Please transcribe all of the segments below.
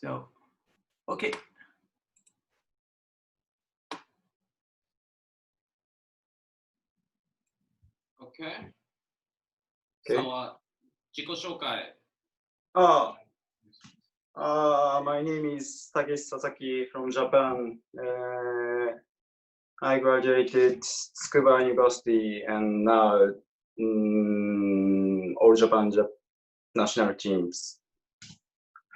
So, okay. Okay. Okay. So, 自己紹介。My name is Takeshi Sasaki from Japan. I graduated Tsukuba University and now all Japan national teams.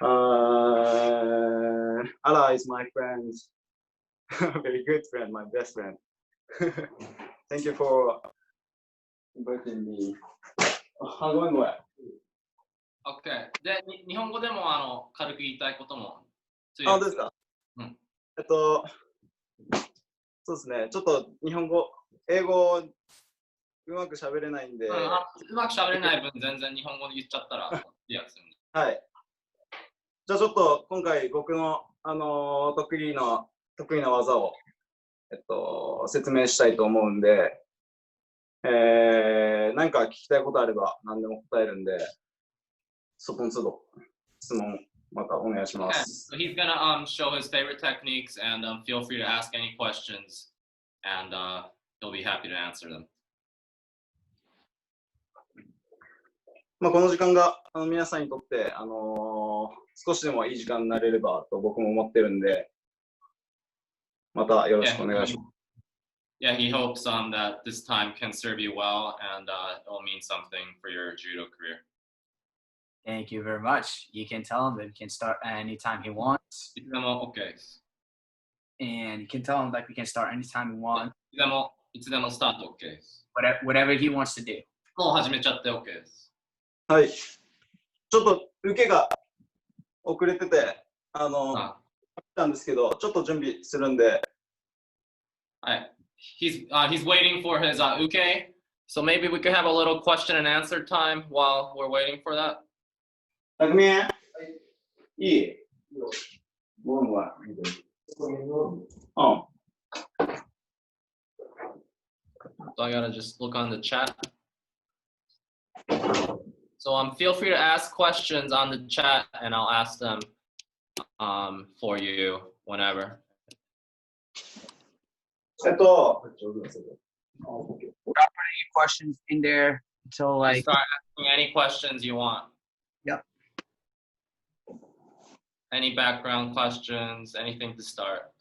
Ala is my friend, very good friend, my best friend. Thank you for inviting me. ごめんごめん。OK。で、日本語でも軽く言いたいことも。本当ですか？うん。そうですね。ちょっと日本語、英語うまく喋れないんで。うまく喋れない分、全然日本語で言っちゃったらいいやつ。はい。じゃあちょっと今回僕の、得意な技を、説明したいと思うんで、何か聞きたいことあれば何でも答えるんで、そこの都度質問またお願いします。So he's gonna show his favorite techniques and feel free to ask any questions and he'll be happy to answer them. まあこの時間が皆さんにとって、少しでもいい時間になれればと僕も思ってるんで、またよろしくお願いします。Yeah, he hopes that this time can serve you well and it will mean something for your judo career. Thank you very much. You can tell him that he can start anytime he wants. Okay. And you can tell him like we can start anytime we want. いつでもスタート OK です。Whatever he wants to do. もう始めちゃって OK です。はい。ちょっと受けが遅れてて、来たんですけど、ちょっと準備するんで。はい。He's waiting for his uke, so maybe we could have a little question and answer time while we're waiting for that. たくみいい？ごめん。So I gotta just look on the chat. So feel free to ask questions on the chat and I'll ask them for you whenever. Any questions in there until like start asking any questions you want. Yep. Any background questions, anything to start.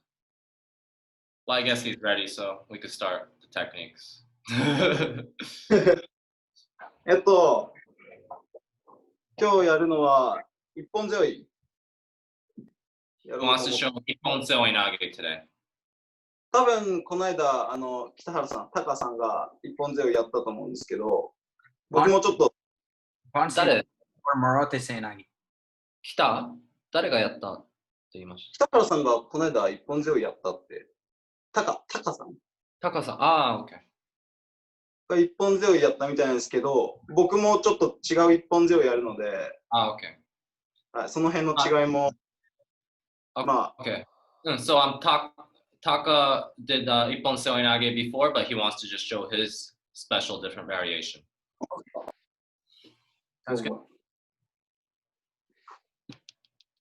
Well, I guess he's ready, so we could start the techniques. 今日やるのは一本背負い。He wants to show Ippon Seoi Nage today. 多分この間北原さん、タカさんが一本背負いやったと思うんですけど、僕もちょっと。誰？誰がやったって言いました。北原さんがこの間一本背負いやったって。タカさん。OK。一本背負いやったみたいなんですけど、僕もちょっと違う一本背負いやるので、OK。はい、その辺の違いも。まあ。OK。So Taka did Ippon Seoi Nage before, but he wants to just show his special different variation. Sounds good.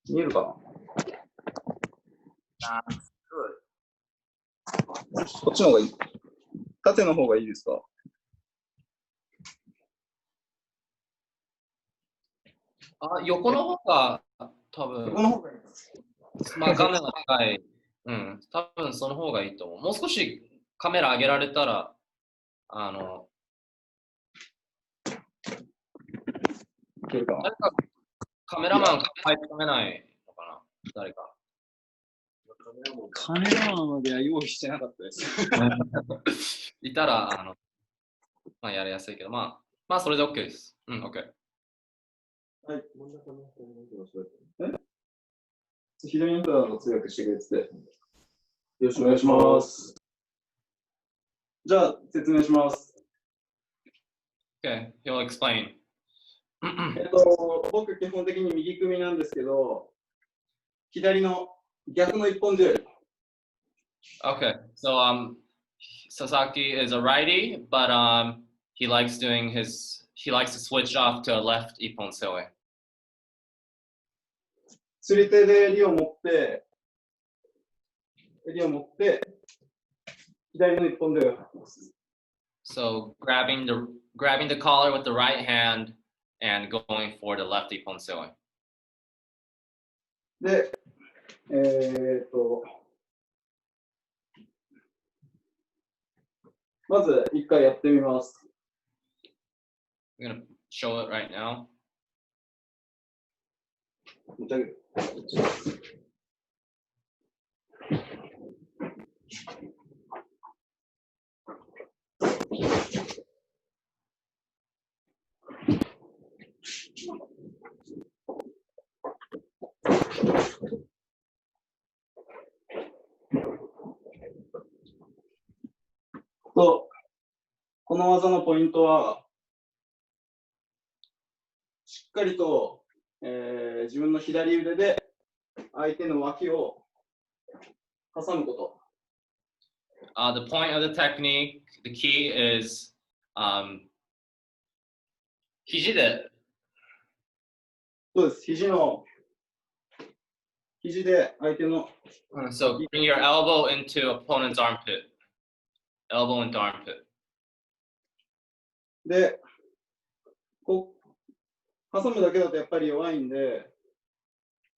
見えるかな？こっちの方がいい？縦の方がいいですか？横の方が多分。横の方がいいです。まあ画面が高い。多分その方がいいと思う。もう少しカメラ上げられたら、いけるかな？誰かカメラマンが入ってないのかな？誰か。カメラマンまでは用意してなかったです。いたら、まあやりやすいけど、まあそれで OK です。OK。はい。左の人は通訳してくれてて。よろしくお願いします。じゃあ、説明します。Okay, he'll explain. 僕、基本的に右組みなんですけど、左の逆の一本背負い。Okay, so Sasaki is a righty, but he likes to switch off to a left Ippon Seoi. 釣り手で襟を持って、左の一本でます。So grabbing the collar with the right hand and going for the left Ippon Seoi. で、まず一回やってみます。I'm gonna show it right now. 持ち上げる。この技のポイントは、しっかりと、自分の左腕で相手の脇を挟むこと。The point of the technique, the key is 肘で。そうです。肘で相手の。So bring your elbow into opponent's armpit. Elbow into armpit. で、挟むだけだとやっぱり弱いんで、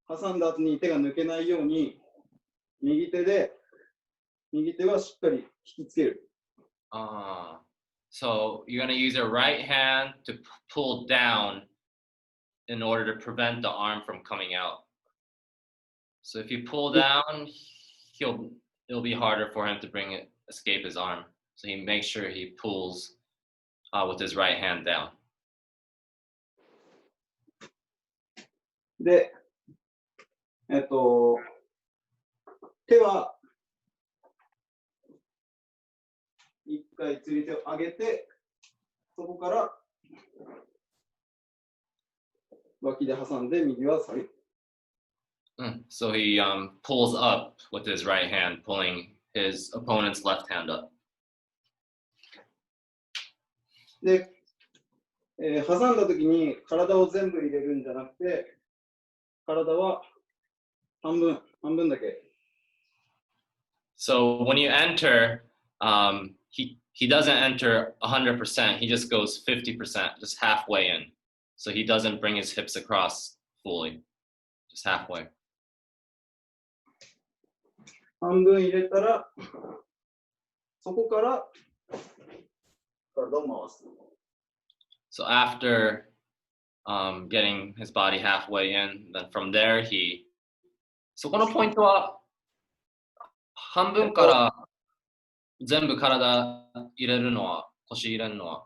挟んだ後に手が抜けないように、右手はしっかり引きつける。So you're going to use your right hand to pull down in order to prevent the arm from coming out. So if you pull down, it'll be harder for him to escape his arm. So he makes sure he pulls with his right hand down. で、手は一回釣り手を上げて、そこから脇で挟んで右は下げる。So he pulls up with his right hand, pulling his opponent's left hand up. で、挟んだときに体を全部入れるんじゃなくて、体は半分だけ。So when you enter, he doesn't enter 100%. He just goes 50%, just halfway in. So he doesn't bring his hips across fully, just halfway. 半分入れたら、そこから体を回す。So after getting his body halfway in, then from thereそこのポイントは半分から全部体入れるのは、腰入れるのは。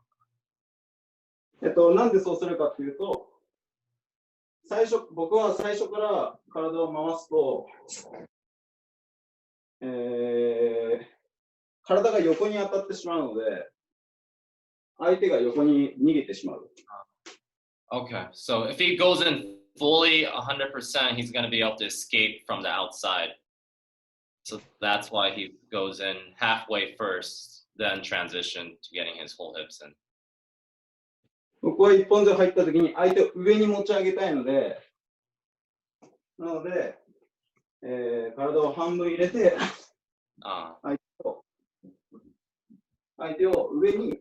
なんでそうするかっていうと、僕は最初から体を回すと、体が横に当たってしまうので、相手が横に逃げてしまう。Okay, so if he goes in fully 100%, he's going to be able to escape from the outside. So that's why he goes in halfway first, then transition to getting his whole hips in. 僕は一本背負い入った時に相手を上に持ち上げたいので、体を半分入れて、相手を上に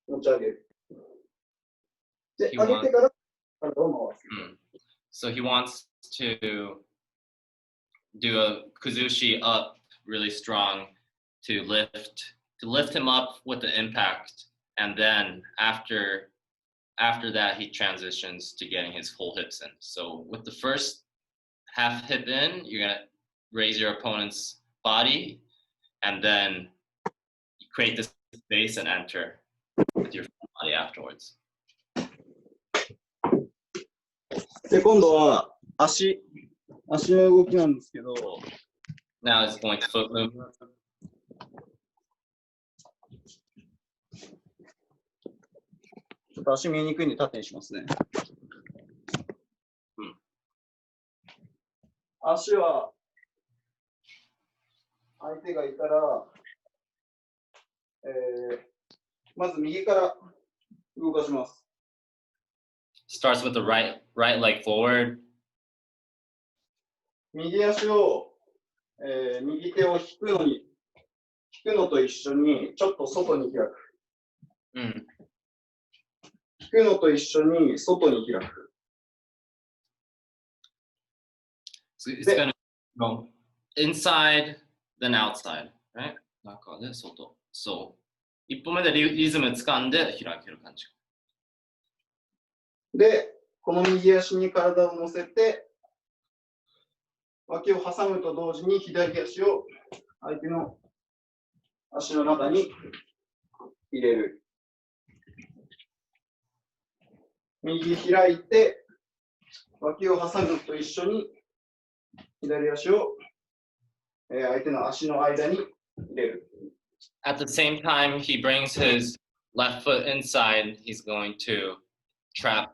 持ち上げる。で、上げてから体を回す。So he wants to do a kuzushi up really strong to lift him up with the impact, and then after that he transitions to getting his full hips in. So with the first half hip in, you're gonna raise your opponent's body, and then you create this space and enter with your full body afterwards. で、今度は足の動きなんですけど。Now it's going to foot movement. ちょっと足見えにくいんで縦にしますね。足は相手がいたら、まず右から動かします。Starts with the right leg forward. 右足を、右手を引くのと一緒にちょっと外に開く。Mm. 引くのと一緒に外に開く。So it's gonna go inside, then outside, right? 中で外。そう。一歩目でリズム掴んで開ける感じ。で、この右足に体を乗せて、脇を挟むと同時に左足を相手の足の中に入れる。右開いて、脇を挟むと一緒に左足を相手の足の間に入れる。At the same time, he brings his left foot inside. He's going to trap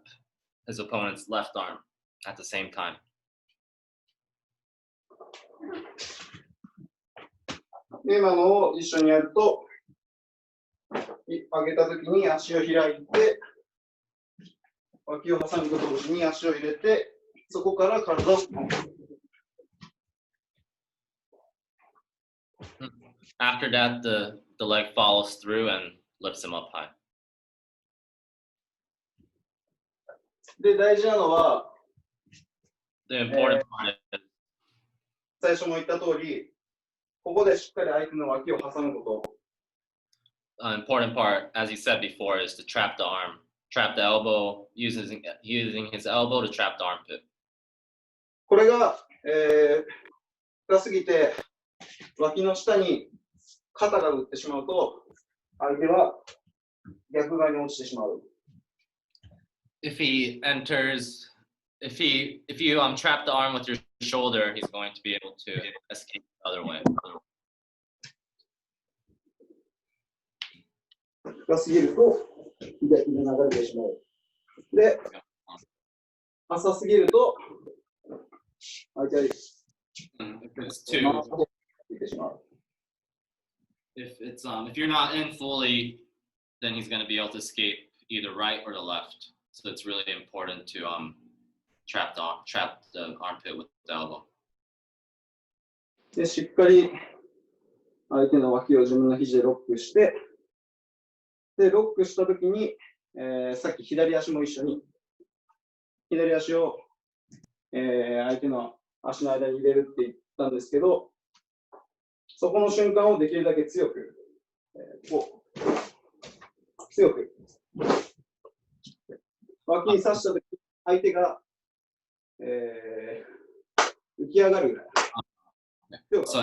his opponent's left arm at the same time. で今のを一緒にやると、上げたときに足を開いて、脇を挟むと同時に足を入れて、そこから体を。After that, the leg follows through and lifts him up high. で、大事なのは、The important part is 最初も言った通り、ここでしっかり相手の脇を挟むこと。important part, as you said before, is to trap the arm, trap the elbow, using his elbow to trap the armpit. これが、深すぎて、脇の下に肩が打ってしまうと、相手は逆側に落ちてしまう。If you trap the arm with your shoulder, he's going to be able to escape the other way. 深すぎると逆に流れてしまう。で、浅すぎると相手は If it's too, if you're not in fully, then he's going to be able to escape either right or the left. So it's really important to trap the armpit with the elbow. で、しっかり相手の脇を自分の肘でロックして、で、ロックしたときに、さっき左足も一緒に、左足を、相手の足の間に入れるって言ったんですけど、そこの瞬間をできるだけ強く、強く、脇に刺したとき、相手が、浮き上がるぐらい。So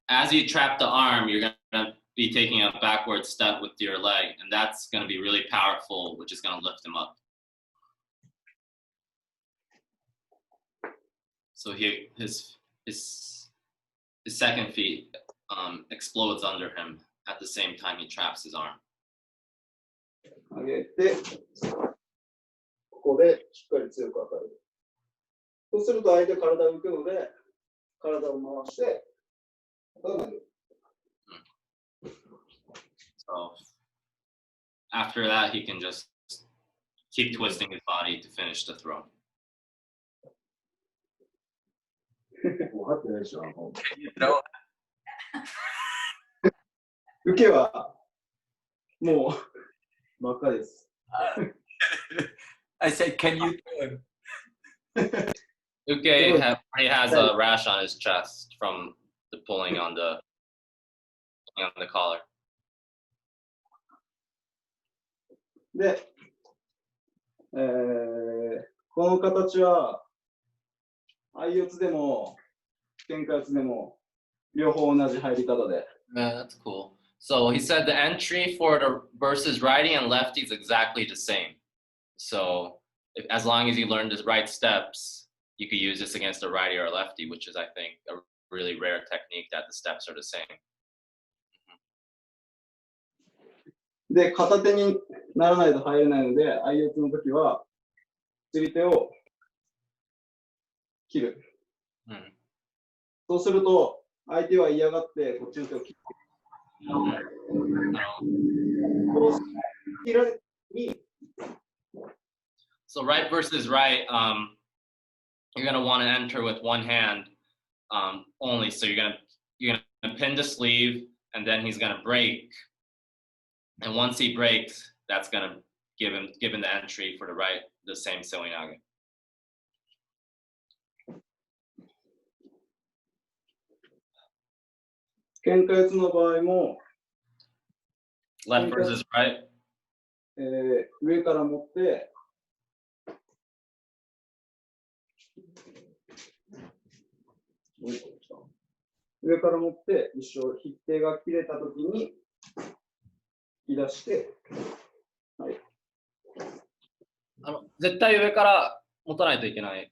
as you trap the arm, you're going to be taking a backward step with your leg, and that's going to be really powerful, which is going to lift him up. So his second feet explodes under him at the same time he traps his arm. 上げて、ここでしっかり強く当たる。そうすると相手体を浮くので、体を回して、投げる。So after that, he can just keep twisting his body to finish the throw. 分かってないでしょ。受けはもう真っ赤です。I said, can you throw him? Uke already has a rash on his chest from the pulling on the collar. で、この形は相四つでも喧嘩四つでも両方同じ入り方で。Yeah, that's cool. So he said the entry for the versus righty and lefty is exactly the same. So as long as you learn the right steps, you could use this against a righty or a lefty, which is, I think, a really rare technique that the steps are the same. で、片手にならないと入れないので、相四つの時は、釣り手を切る。そうすると、相手は嫌がって、こっちの手を切って。切られに。So right versus right, you're gonna want to enter with one hand only. So you're gonna pin the sleeve, and then he's gonna break. And once he breaks, that's gonna give him the entry for the same Seoi Nage. 喧嘩四つの場合も、 Left versus right. 上から持って、上から持って一生引き手が切れたときに引き出して、はい、絶対上から持たないといけない。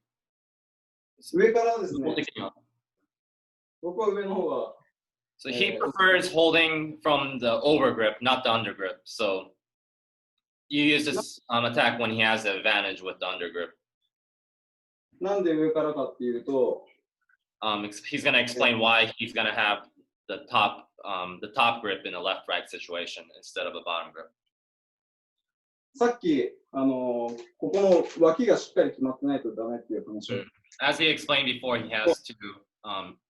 上からですね。基本的には。僕は上の方が。So he prefers holding from the over grip, not the under grip. So you use this attack when he has the advantage with the under grip. なんで上からかっていうと、he's going to explain why he's going to have the top grip in a left-right situation instead of a bottom grip. さっきここの脇がしっかり決まってないとダメっていう話を。As he explained before, he has to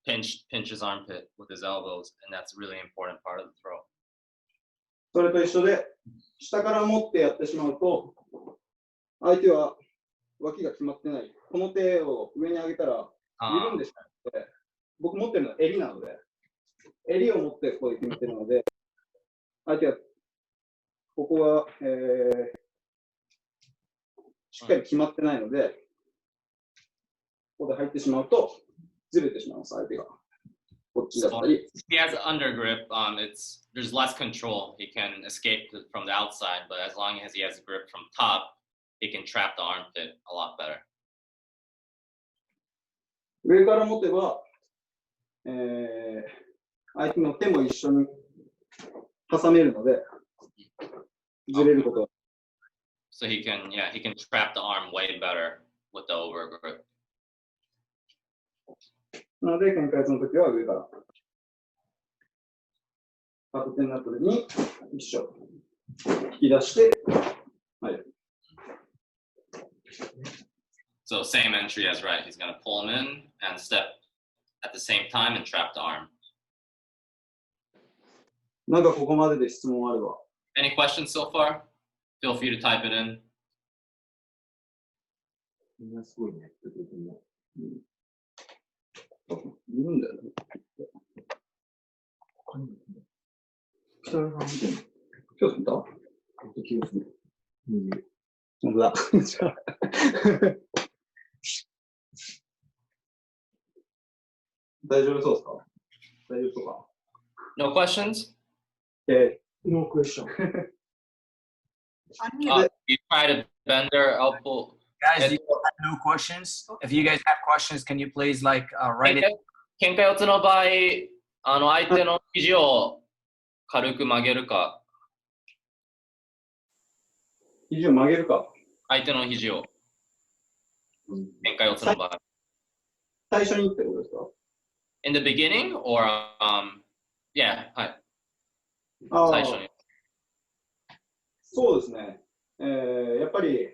pinch his armpit with his elbows, and that's a really important part of the throw. それと一緒で、下から持ってやってしまうと、相手は脇が決まってない。この手を上に上げたら緩んでしまって、僕持ってるのは襟なので、襟を持ってここで決めてるので、相手はここは、しっかり決まってないので、ここで入ってしまうと、ずれてしまいます、相手が。こっちだったり。If he has under grip, there's less control. He can escape from the outside, but as long as he has a grip from top, he can trap the armpit a lot better. 上から持てば、相手の手も一緒に挟めるので、ずれることは。So he can trap the arm way better with the over grip. なので、喧嘩の時は上から。片手になった時に一緒。引き出して、はい。So same entry as right. He's going to pull him in and step at the same time and trap the arm. なんかここまでで質問あれば。Any questions so far? Feel free to type it in. みんなすごいね。いるんだよね。北川さん見てんの？今日見た？本当だ。大丈夫そうですか？大丈夫そうか？ No questions? No question. You try to bend their elbow. Guys, you have no questions? If you guys have questions, can you please write it? 喧嘩四つの場合、相手の肘を軽く曲げるか。肘を曲げるか。相手の肘を。喧嘩四つの場合。最初にってことですか？ In the beginning or yeah, はい。最初に。そうですね。やっぱり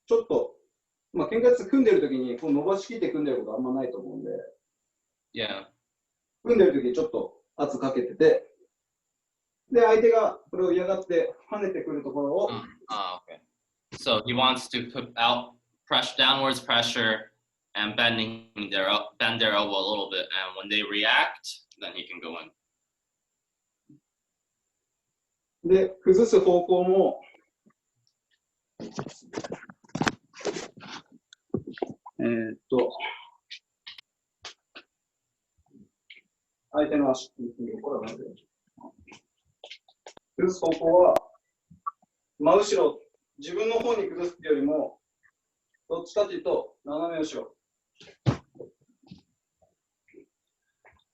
ちょっと、まあ、喧嘩四つ組んでるときにこう伸ばしきって組んでることあんまないと思うんで、Yeah. 組んでるときにちょっと圧かけてて、で、相手がこれを嫌がって跳ねてくるところを。Okay. So he wants to put out downwards pressure and bend their elbow a little bit, and when they react, then he can go in. で、崩す方向も、相手の足、崩す方向は、真後ろ、自分の方に崩すよりも、どっちかというと、斜め後ろ。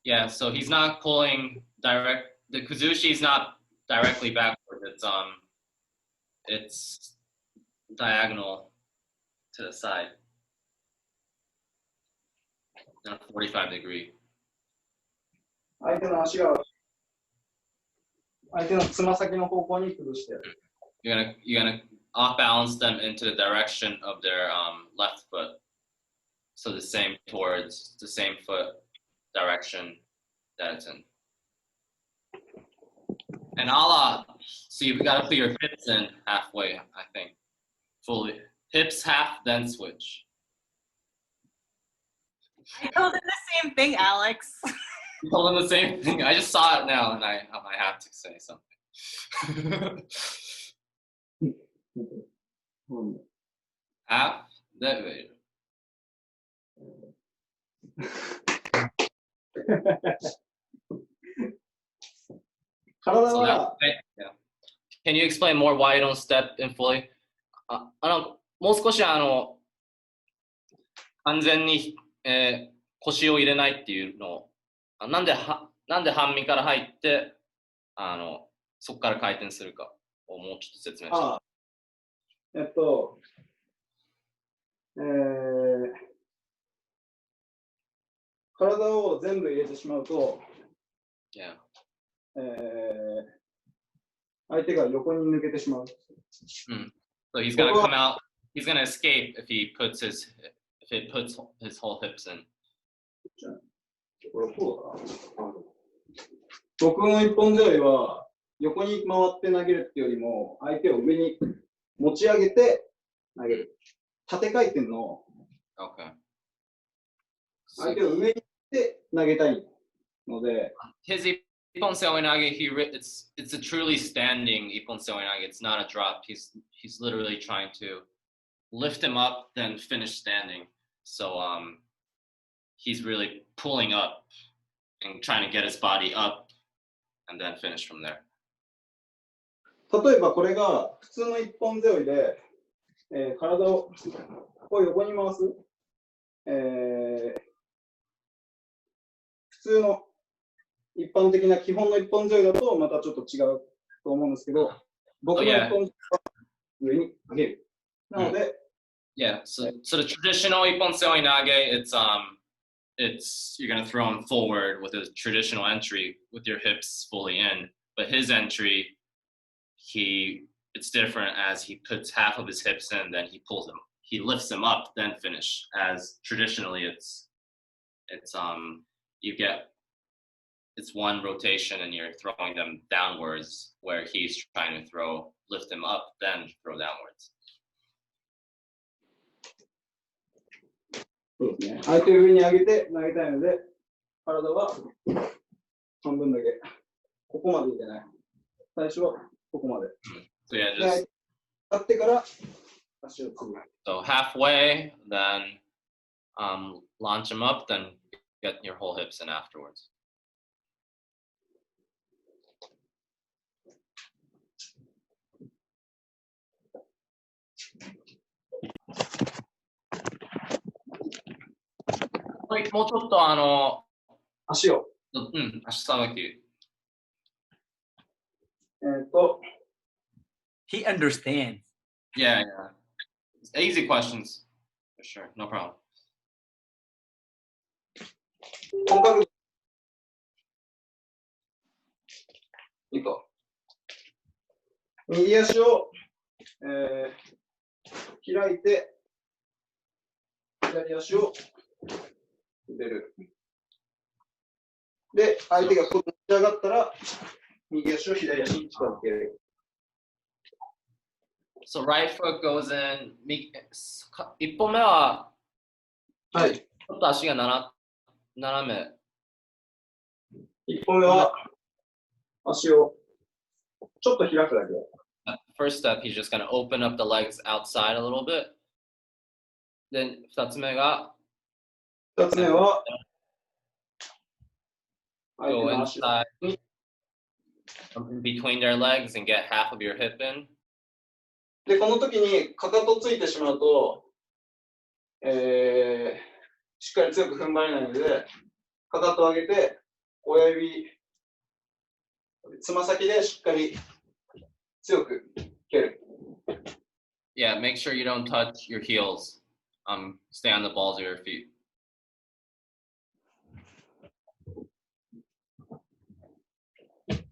Yeah, so he's not pulling direct. The kuzushi is not directly backward. It's diagonal to the side. In a 45 degree. 相手の足が、相手のつま先の方向に崩して。You're gonna off balance them into the direction of their left foot. So the same towards the same foot direction that it's in. And so you've got to put your hips in halfway, I think. Fully. Hips half, then switch. I told him the same thing, Alex. You told them the same thing. I just saw it now, and I have to say something. Half, that way. So yeah. Can you explain more why you don't step in fully? もう少し完全に、腰を入れないっていうのをなんで半身から入ってそこから回転するかをもうちょっと説明して。体を全部入れてしまうと、yeah. 相手が横に抜けてしまう。So he's gonna come out. He's gonna escape if he puts his whole hips in. 僕の一本背負いは横に回って投げるっていうよりも相手を上に持ち上げて投げる。縦回転の相手を上にして投げたいので。His Ippon Seoi Nage, it's a truly standing Ippon Seoi Nage. It's not a drop. He's literally trying to lift him up, then finish standing. So he's really pulling up and trying to get his body up and then finish from there. 例えばこれが普通の一本背負いで、体をこう横に回す、普通の一般的な基本の一本背負いだとまたちょっと違うと思うんですけど、僕の一本背負いは上に上げる。なので、Yeah, so the traditional Ippon Seoi Nage, it's you're gonna throw him forward with a traditional entry with your hips fully in. But his entry, it's different as he puts half of his hips in, then he pulls him. He lifts him up, then finish. As traditionally, it's one rotation and you're throwing them downwards, where he's trying to lift him up, then throw downwards. そうですね。相手を上に上げて投げたいので、体は半分だけ。ここまでいけない。最初はここまで。So yeah, just 立ってから足をつぐ。So halfway, then launch him up, then get your whole hips in afterwards. Wait, もうちょっと足を。足さばき。He understands. Yeah. Easy questions. For sure, no problem. いいか。右足を、開いて、左足を入れる。で、相手がこう持ち上がったら、右足を左足に近づける。So right foot goes in. 一歩目は、はい。ちょっと足が斜め。一歩目は、足をちょっと開くだけ。First step, he's just going to open up the legs outside a little bit. Then 二つ目は、go inside between their legs and get half of your hip in. で、この時にかかとついてしまうと、しっかり強く踏ん張れないので、かかとを上げて、親指、つま先でしっかり強く蹴る。Yeah, make sure you don't touch your heels. Stay on the balls of your feet.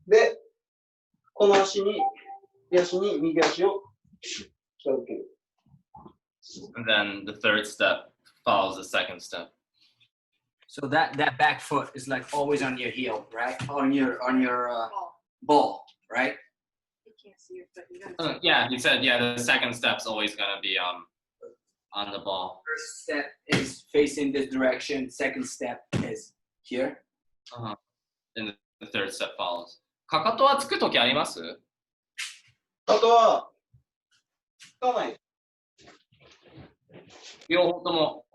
で、この足に右足を Okay. And then the third step follows the second step. So that back foot is like always on your heel, right? On your ball, right? You can't see your foot. You gotta Yeah, he said, yeah, the second step's always gonna be on the ball. First step is facing this direction. Second step is here. And the third step follows. かかとはつくときあります？あとは、つかない。両方とも、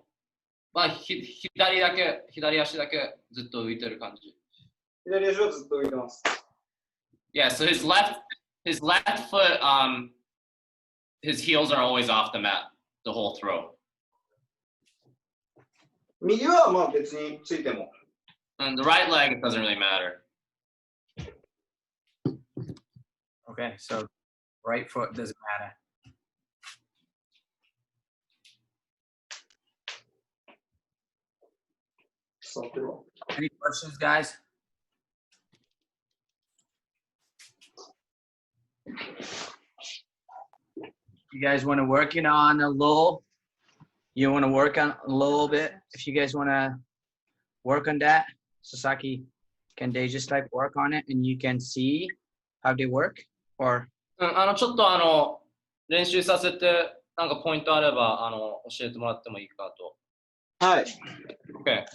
まあ、左足だけずっと浮いてる感じ。左足はずっと浮いてます。Yeah, so his left foot, his heels are always off the mat the whole throw. 右はまあ別についても。And the right leg, it doesn't really matter. Okay, so right foot doesn't matter. Any questions, guys? You guys want to work it on a little? You want to work on a little bit? If you guys want to work on that, Sasaki, can they just like work on it and you can see how they work? Or ちょっと練習させて、なんかポイントあれば教えてもらってもいいかと。はい。Okay.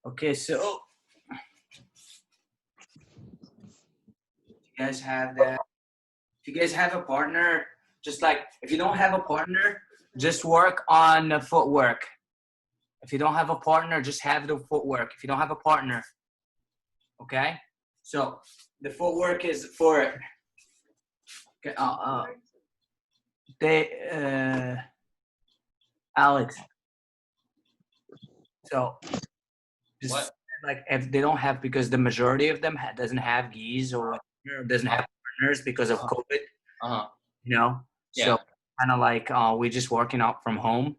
Okay, so you guys have that. If you guys have a partner, just like if you don't have a partner, just work on the footwork. If you don't have a partner, just have the footwork. If you don't have a partner, okay? So the footwork is for Alex. So just What? like if they don't have, because the majority of them doesn't have gis or doesn't have partners because of COVID. You know, Yeah. so kind of like we're just working out from home.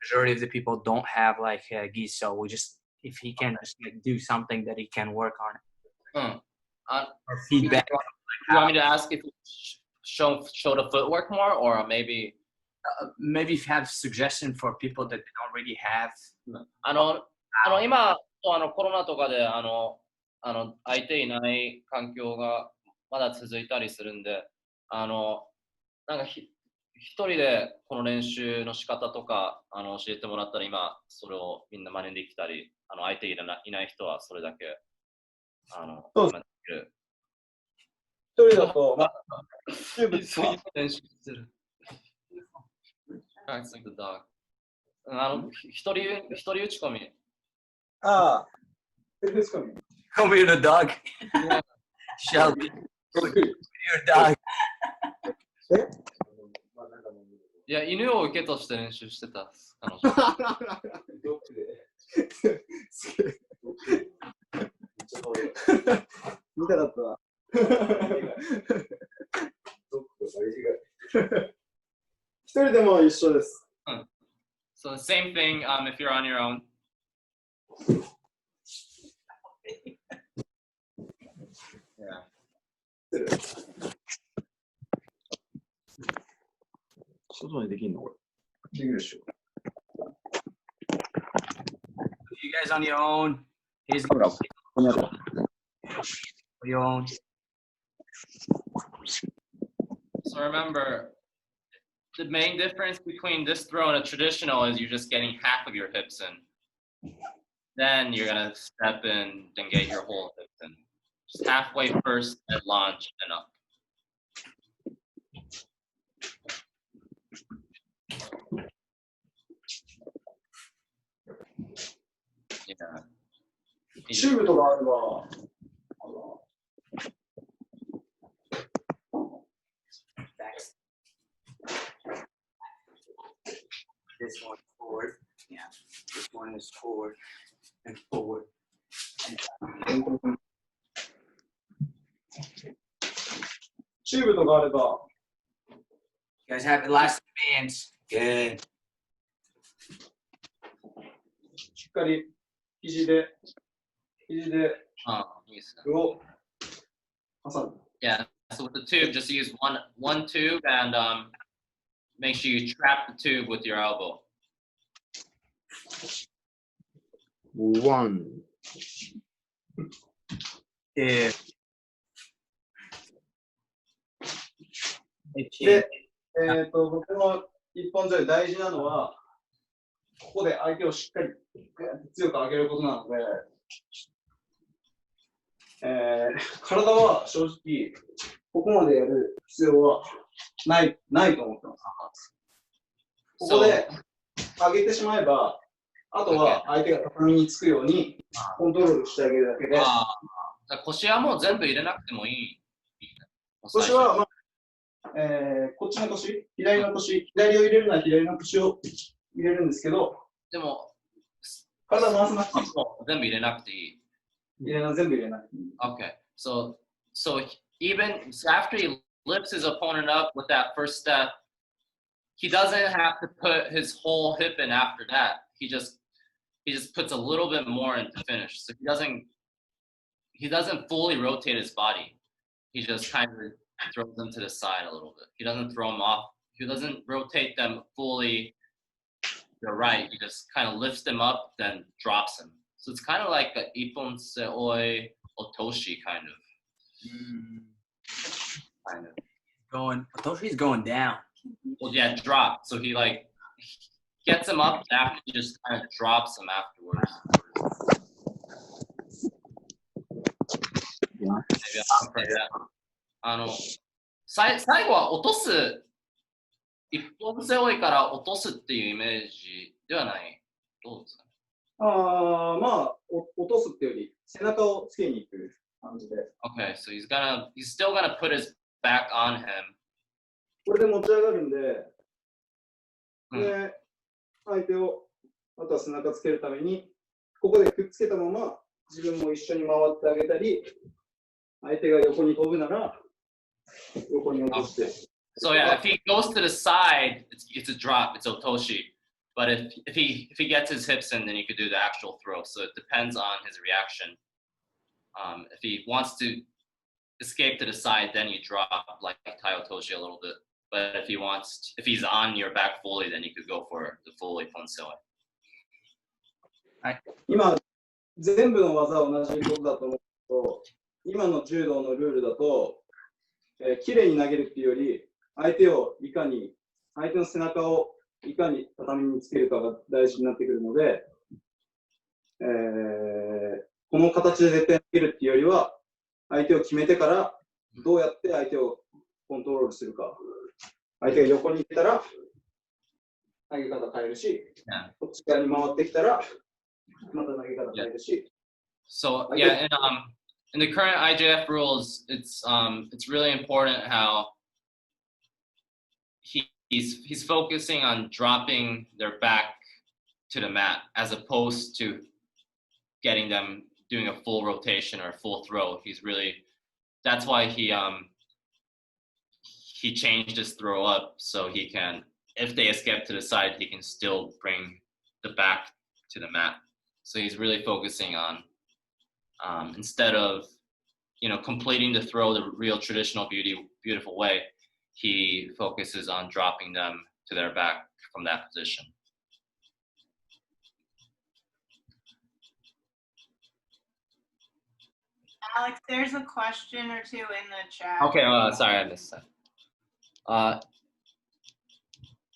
Majority of the people don't have like gis, so we just, if he can just like do something that he can work on it. Or feedback. You want me to ask if you show the footwork more, or maybe maybe if you have suggestion for people that they don't really have. 今コロナとかで相手いない環境がまだ続いたりするんで、なんか一人でこの練習の仕方とか教えてもらったら、今それをみんな真似できたり、相手いない人はそれだけそうできる。一人だと、まあ、練習してる。Acts like the dog. 一人打ち込み。ああ、ですかね。Come here, the dog. Shelby. Your dog. いや、犬を受けとして練習してた、彼女。見たかったわ。一人でも一緒です。So the same thing if you're on your own. Yeah. 外にできんのこれ。できるでしょ。You guys on your own. He's ほら、ここにある。 your own. So remember, the main difference between this throw and a traditional is you're just getting half of your hips in. Then you're gonna step in and get your whole hips in. Just halfway first and launch and up. Yeah. チューブとかあれば。This one forward. Yeah. This one is forward and forward. And チューブとかあれば。 you guys have elastic bands. Good. かり肘で Oh, yes. を挟む。 Yeah. So with the tube, just use one tube and make sure you trap the tube with your elbow. 1 Yeah. で、僕の一本背負い大事なのは、ここで相手をしっかり強く上げることなので、体は正直、ここまでやる必要はないと思ってます。ここで上げてしまえば、あとは相手が畳につくようにコントロールしてあげるだけで。腰はもう全部入れなくてもいい。腰は、まあこっちの腰、左の腰、左を入れるなら左の腰を入れるんですけど、でも、体回さなくていい。全部入れなくていい。全部入れなくていい。Okay, so even after he lifts his opponent up with that first step, he doesn't have to put his whole hip in after that. He just puts a little bit more in to finish. So he doesn't fully rotate his body. He just kind of throws them to the side a little bit. He doesn't throw them off. He doesn't rotate them fully to the right. He just kind of lifts them up, then drops them. So it's kind of like a Ippon Seoi Otoshi kind of. Otoshi's going down. Well, yeah, drop. So he like gets him up after he just kind of drops him afterwards. Maybe I'll compare that. 最後は落とす、一本背負いから落とすっていうイメージではない。どうですかね。まあ、落とすっていうより、背中をつけに行く感じで。Okay, so he's still gonna put his back on him. これで持ち上がるんで、で、相手を、あとは背中つけるために、ここでくっつけたまま、自分も一緒に回ってあげたり、相手が横に飛ぶなら、横に落として。So yeah, if he goes to the side, it's a drop, it's otoshi. But if he gets his hips in, then he could do the actual throw. So it depends on his reaction. If he wants to escape to the side, then you drop like Tai Otoshi a little bit. But if he's on your back fully, then you could go for the full Ippon Seoi. 今、全部の技は同じことだと思うと、今の柔道のルールだと、綺麗に投げるっていうより、相手の背中をいかに畳につけるかが大事になってくるので、この形で絶対投げるっていうよりは、相手を決めてからどうやって相手をコントロールするか。相手が横に行ったら投げ方変えるし、こっち側に回ってきたらまた投げ方変えるし。So yeah, in the current IJF rules, it's really important how he's focusing on dropping their back to the mat as opposed to getting them doing a full rotation or a full throw. That's why he changed his throw up so he can, if they escape to the side, he can still bring the back to the mat. So he's really focusing on instead of completing the throw the real traditional beautiful way, he focuses on dropping them to their back from that position. Alex, there's a question or two in the chat. Okay, sorry, I missed that.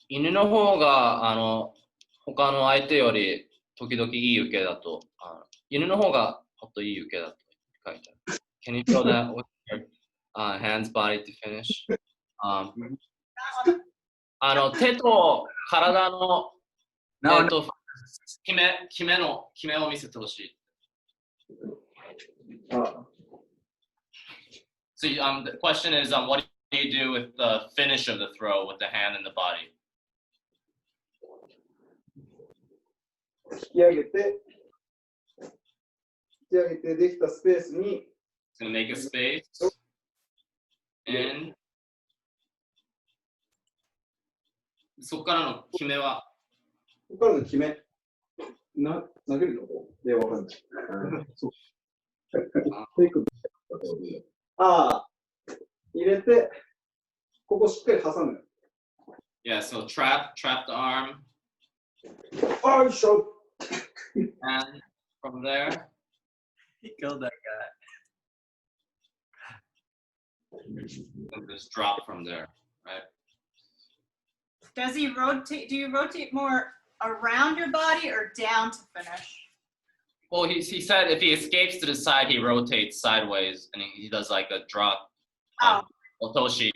犬の方が他の相手より時々いい受けだと、犬の方がもっといい受けだと書いてある。Can you show that with your hands, body to finish? 手と体の決めを見せてほしい。So the question is, what do you do with the finish of the throw with the hand and the body? 引き上げてできたスペースに It's going to make a space and そこからの決めはここからの決め投げるとこでわかんない。そう。テイクああ、入れて、ここしっかり挟む。Yeah, so trap the arm, あいしょ and from there, He killed that guy. and just drop from there, right? Does he rotate? Do you rotate more around your body or down to finish? Well, he said if he escapes to the side, he rotates sideways and he does like a drop, otoshi.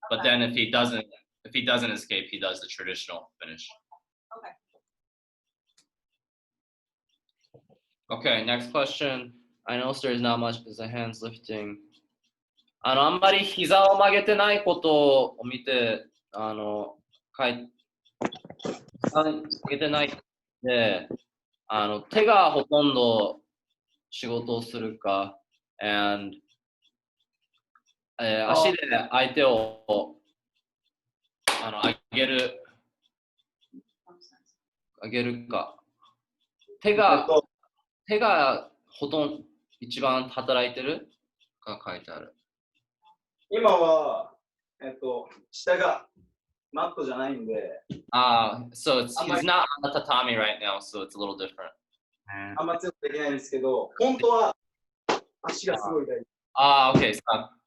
But then if he doesn't escape, he does the traditional finish. Okay, next question. I know there's not much because the hand's lifting. あんまり膝を曲げてないことを見て、膝を曲げてないで、手がほとんど仕事をするか、and 足で相手を上げるか。手がほとんど一番働いてるか書いてある。今は、下がマットじゃないんで。So he's not on the tatami right now, so it's a little different. あんま強くできないんですけど、本当は足がすごい大事。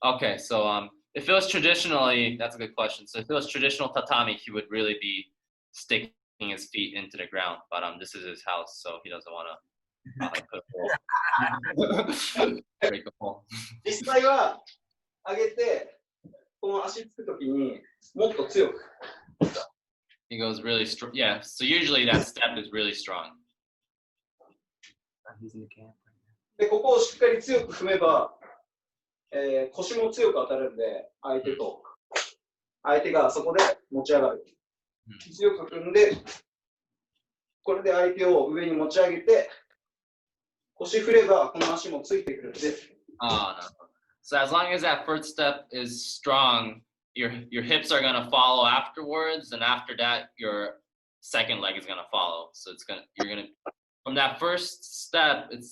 Okay, so if it was traditionally, that's a good question. So if it was traditional tatami, he would really be sticking his feet into the ground. But this is his house, so he doesn't want to put a pole. Break a pole. 実際は上げて、この足つくときにもっと強く。He goes really strong. Yeah, so usually that step is really strong. で、ここをしっかり強く踏めば、腰も強く当たるんで、相手がそこで持ち上がる。強く踏んで、これで相手を上に持ち上げて、腰振ればこの足もついてくるんで。No. So as long as that first step is strong, your hips are gonna follow afterwards, and after that, your second leg is gonna follow. So you're gonna from that first step, you're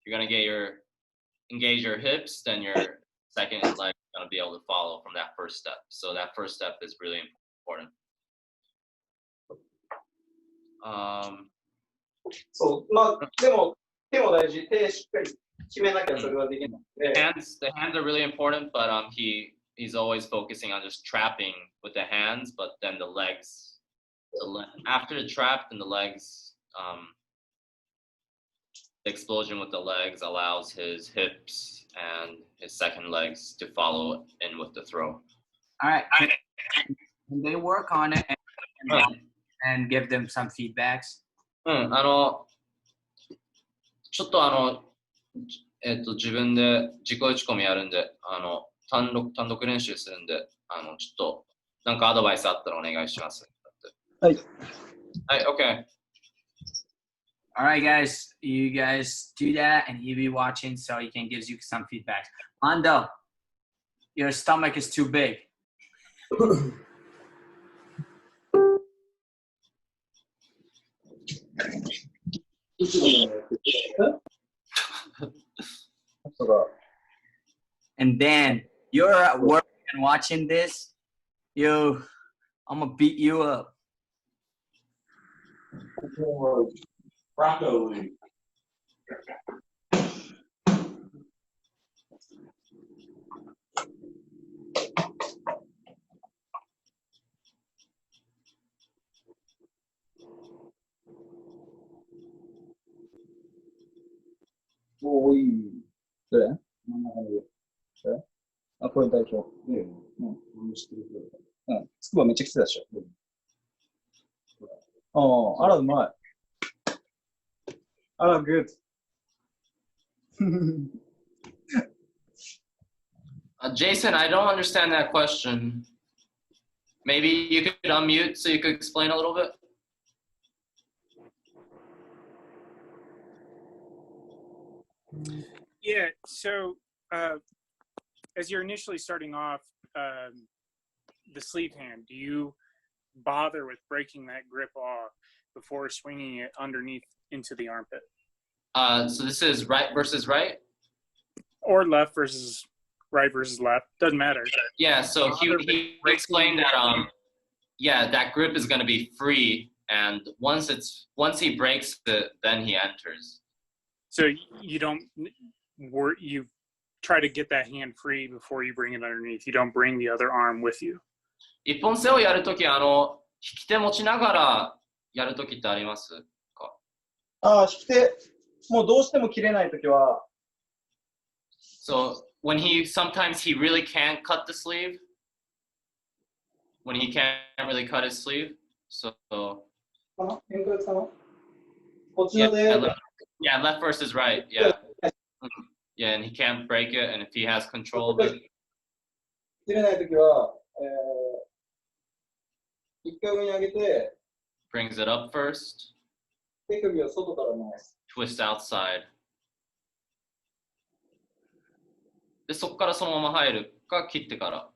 gonna engage your hips, then your second leg is gonna be able to follow from that first step. So that first step is really important. そう、まあでも手も大事、手しっかり決めなきゃそれはできないので。The hands are really important, but he's always focusing on just trapping with the hands, but then the legs. After the trap, then the legs, the explosion with the legs allows his hips and his second legs to follow in with the throw. All right. Can they work on it and give them some feedbacks? ちょっと自分で自己打ち込みやるんで、単独練習するんで、ちょっとなんかアドバイスあったらお願いします。はい。はい、OK。All right, guys. You guys do that, and he'll be watching, so he can give you some feedback. Mando, your stomach is too big. And then you're at work and watching this, I'm gonna beat you up. Bronco League.おー、いい。どれ？真ん中の上。これ？あ、これ代表。いいよ。うん。うん。つくばめっちゃきついでしょ。あら、うまい。あら、good. Jason, I don't understand that question. Maybe you could unmute so you could explain a little bit. Yeah, so as you're initially starting off the sleeve hand, do you bother with breaking that grip off? before swinging it underneath into the armpit. So this is right versus right? Or left versus right versus left. Doesn't matter. Yeah, so he explained that yeah, that grip is going to be free, and once he breaks it, then he enters. So you try to get that hand free before you bring it underneath. You don't bring the other arm with you. 一本背負いやるとき、引き手持ちながらやるときってありますか？引き手、もうどうしても切れないときは、So when sometimes he really can't cut the sleeve, when he can't really cut his sleeve, so かな？変化かな？こっち yeah, ので、 left versus right, yeah. Yeah, and he can't break it, and if he has control of it, 切れないときは、一回上に上げて、 brings it up first, 手首を外から回す。 twist outside. で、そこからそのまま入るか、切ってから。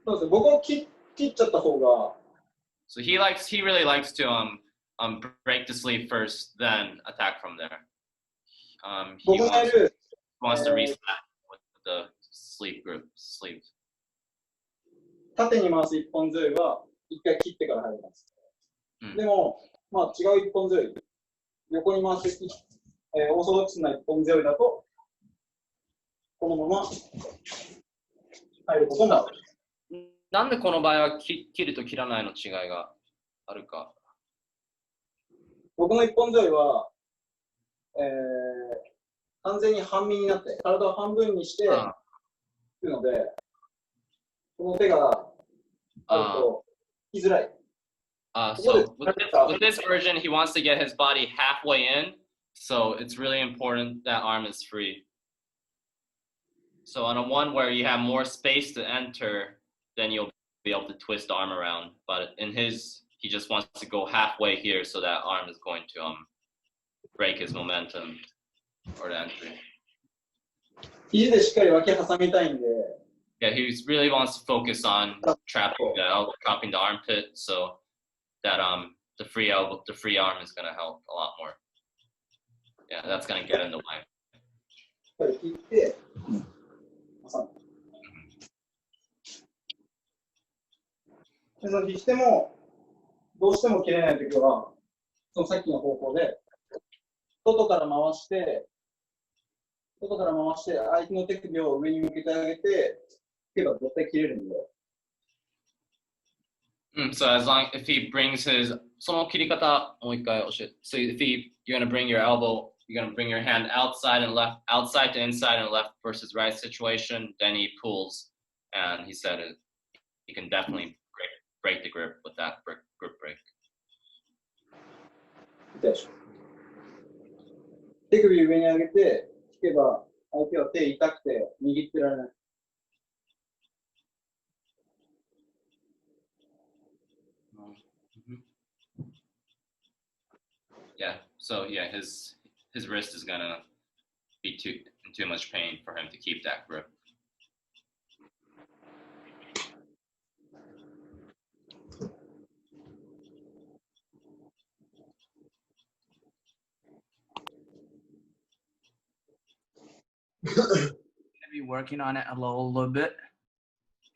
そうですね、僕も切っちゃった方が、 So he really likes to break the sleeve first, then attack from there. He 僕がやる、 wants to reset with the sleeve. 縦に回す一本背負いは、一回切ってから入ります。でも、まあ違う一本背負い、横に回して、オーソドックスな一本背負いだと、このまま入ることになる。なんでこの場合は切ると切らないの違いがあるか。僕の一本背負いは、完全に半身になって、体を半分にしているので、この手があると引きづらい。So with this version, he wants to get his body halfway in, so it's really important that arm is free. So on a one where you have more space to enter, then you'll be able to twist the arm around. But in his, he just wants to go halfway here, so that arm is going to break his momentum for the entry. 肘でしっかり脇挟みたいんで。Yeah, he really wants to focus on trapping the elbow, trapping the armpit, so that the free arm is going to help a lot more. Yeah, that's going to get in the way. 切って挟む。でその引き手もどうしても切れないときは、そのさっきの方法で外から回して相手の手首を上に向けてあげて、引けば絶対切れるんで。So if he brings his その切り方もう一回教えて。So if you're gonna bring your elbow, you're gonna bring your hand outside and left, outside to inside and left versus right situation, then he pulls, and he said he can definitely break the grip with that grip break. 手首上に上げて引けば相手は手痛くて握ってられない。Yeah, so yeah, his wrist is gonna be in too much pain for him to keep that grip. Be working on it a little bit,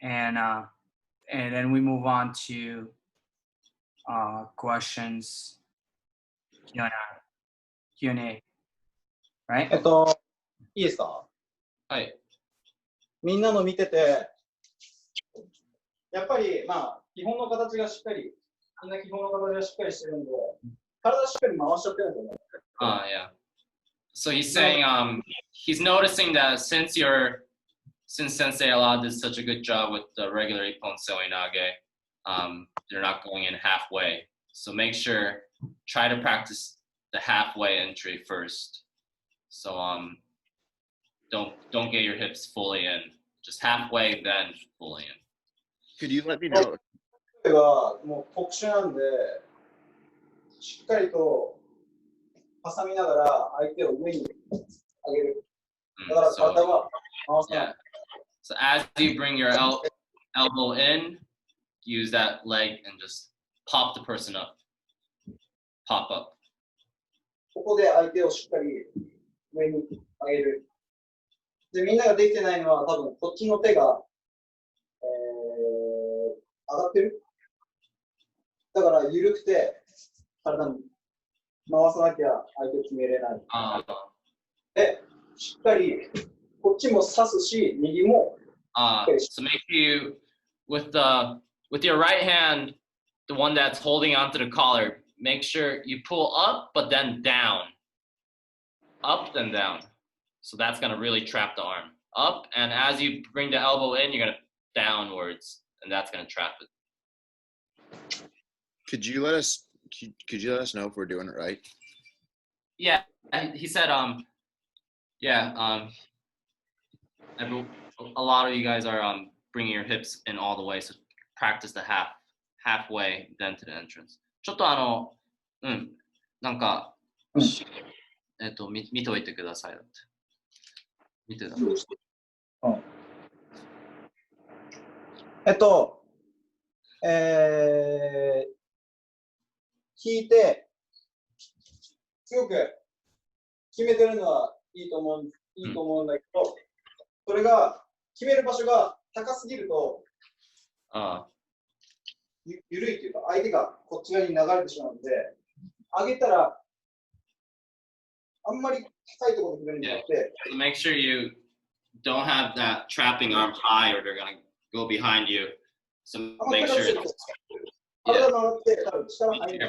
and then we move on to questions, Q&A, right? いいですか？はい。みんなの見てて、やっぱりまあ基本の形がしっかり、みんな基本の形がしっかりしてるんで、体しっかり回しちゃってるんですよね。Yeah. So he's saying he's noticing that since Sensei Ala did such a good job with the regular Ippon Seoi Nage, they're not going in halfway. So make sure, try to practice the halfway entry first. So don't get your hips fully in. Just halfway, then fully in. Could you let me know? これはもう特殊なんで、しっかりと挟みながら相手を上に上げる。だから体は回さない。Yeah. So as you bring your elbow in, use that leg and just pop the person up. pop up. ここで相手をしっかり上に上げる。で、みんなができてないのは多分こっちの手が、上がってる。だから緩くて体に回さなきゃ相手を決めれない。で、しっかりこっちも刺すし、右も。So make you with your right hand, the one that's holding onto the collar, make sure you pull up but then down. Up then down. So that's gonna really trap the arm. Up, and as you bring the elbow in, you're gonna downwards, and that's gonna trap it. Could you let us know if we're doing it right? Yeah, he said a lot of you guys are bringing your hips in all the way, so practice the halfway then to the entrance. ちょっとなんか見といてくださいだって。見てた。引いて強く決めてるのはいいと思うんだけど、それが決める場所が高すぎると緩いというか、相手がこっち側に流れてしまうので、上げたらあんまり高いところで決めるんじゃなくて、So make sure you don't have that trapping arm high or they're gonna go behind you. So make sure your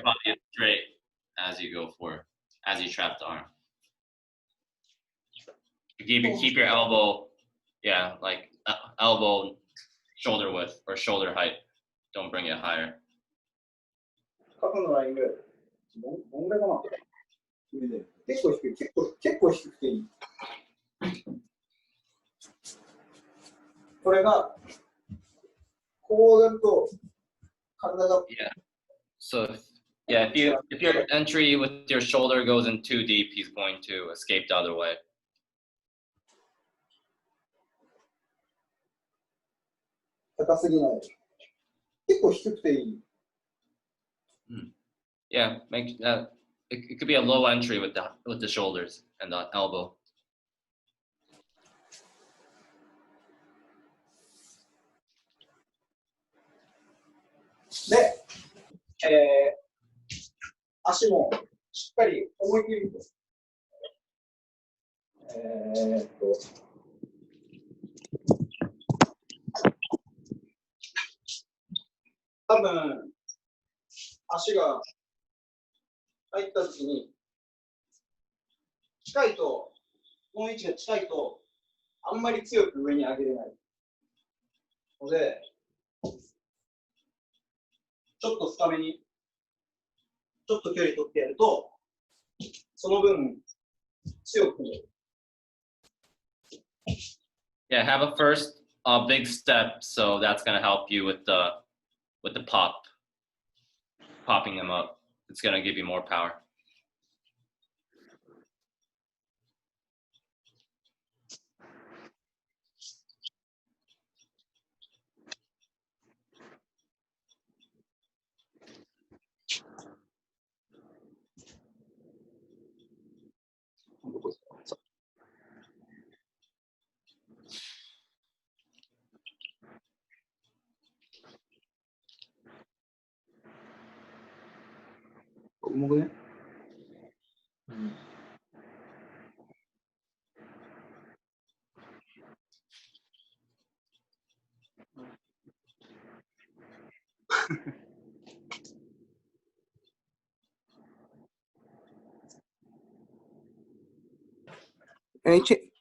body is straight as you go forward, as you trap the arm. Keep your elbow, like elbow shoulder width or shoulder height. Don't bring it higher. 肩のラインぐらい。どんぐらいかな？結構低い、結構低くていい。これがこうやると体が。So if your entry with your shoulder goes in too deep, he's going to escape the other way. 高すぎない。結構低くていい。Yeah, make that. It could be a low entry with the shoulders and the elbow. で、足もしっかり思い切り。多分足が入ったときに近いと、この位置が近いとあんまり強く上に上げれないので、ちょっと深めに、ちょっと距離取ってやると、その分強くなる。Yeah, have a first big step, so that's gonna help you with the popping them up. It's gonna give you more power.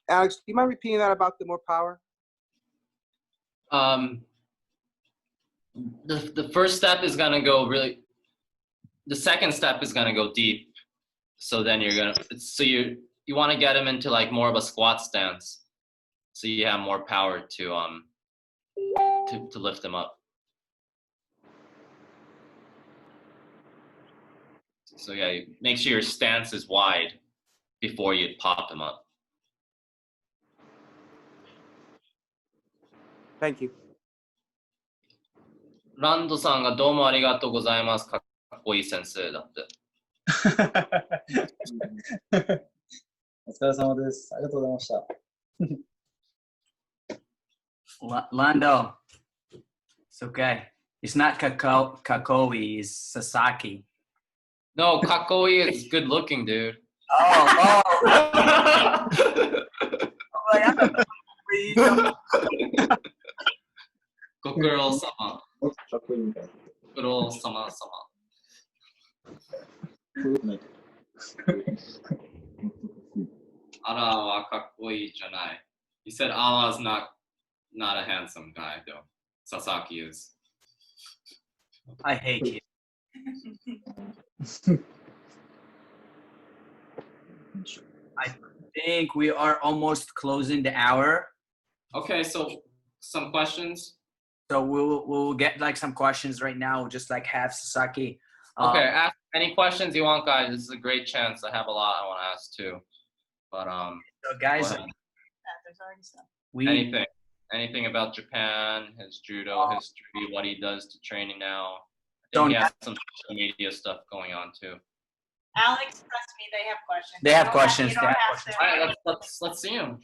Alex, do you mind repeating that about the more power? The first step is gonna go really. The second step is gonna go deep. So then you want to get him into like more of a squat stance, so you have more power to lift him up. So yeah, make sure your stance is wide before you pop him up. Thank you. ランドさんがどうもありがとうございます。かっこいい先生だって。お疲れ様です。ありがとうございました。Lando. It's okay. It's not Kakoi, it's Sasaki. No, Kakoi is good looking, dude. Oh. Kokoro sama. かっこいいみたいな。Kokoro sama sama. そういうことないけど。Ara wa kakkoi janai. He said Ala is not a handsome guy though. Sasaki is. I hate you. I think we are almost closing the hour. Okay, so some questions. So we'll get like some questions right now. We'll just like have Sasaki. Okay, ask any questions you want, guys. This is a great chance. I have a lot I want to ask too. But So guys, go ahead. There's already stuff. anything about Japan, his judo history, what he does to training now. I Don't- think he has some social media stuff going on too. Alex, trust me, they have questions. They have You don't questions, you they don't have have questions. to- All right, let's see him.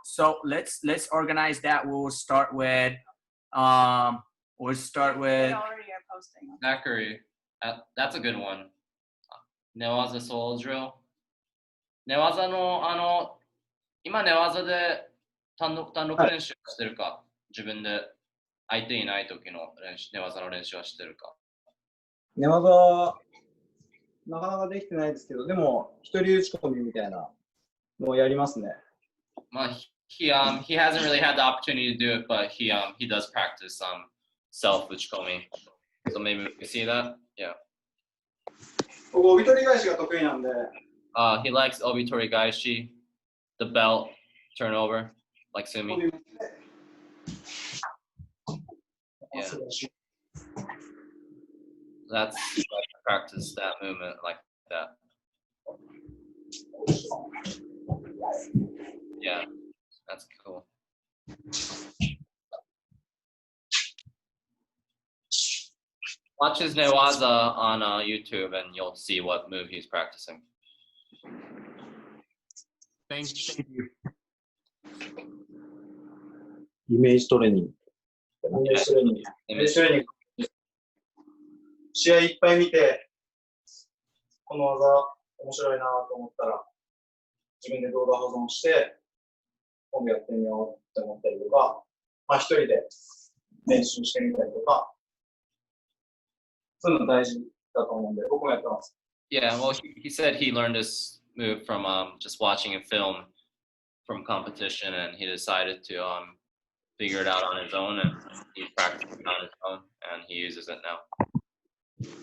So let's organize that. We'll start with They already are posting. Zachary, that's a good one. Newaza soul drill. Newaza no今寝技で単独練習してるか、自分で相手いない時の寝技の練習はしてるか。寝技、なかなかできてないですけど、でも、一人打ち込みみたいなのをやりますね。まあ、he hasn't really had the opportunity to do it, but he does practice self 打ち込み。So maybe we can see that? Yeah. 僕、帯取り返しが得意なんで。He likes obitori gaishi, the belt turnover, like Sumi. Yeah. That's practice that movement like that. Yeah, that's cool. Watch his newaza on YouTube and you'll see what move he's practicing. thank you. イメージトレーニング。イメージトレーニング。イメージトレーニング。試合いっぱい見て、この技面白いなと思ったら、自分で動画保存して、今度やってみようって思ったりとか、まあ一人で練習してみたりとか、そういうの大事だと思うんで、僕もやってます。Yeah, well, he said he learned this move from just watching a film from competition, and he decided to figure it out on his own, and he's practicing on his own, and he uses it now.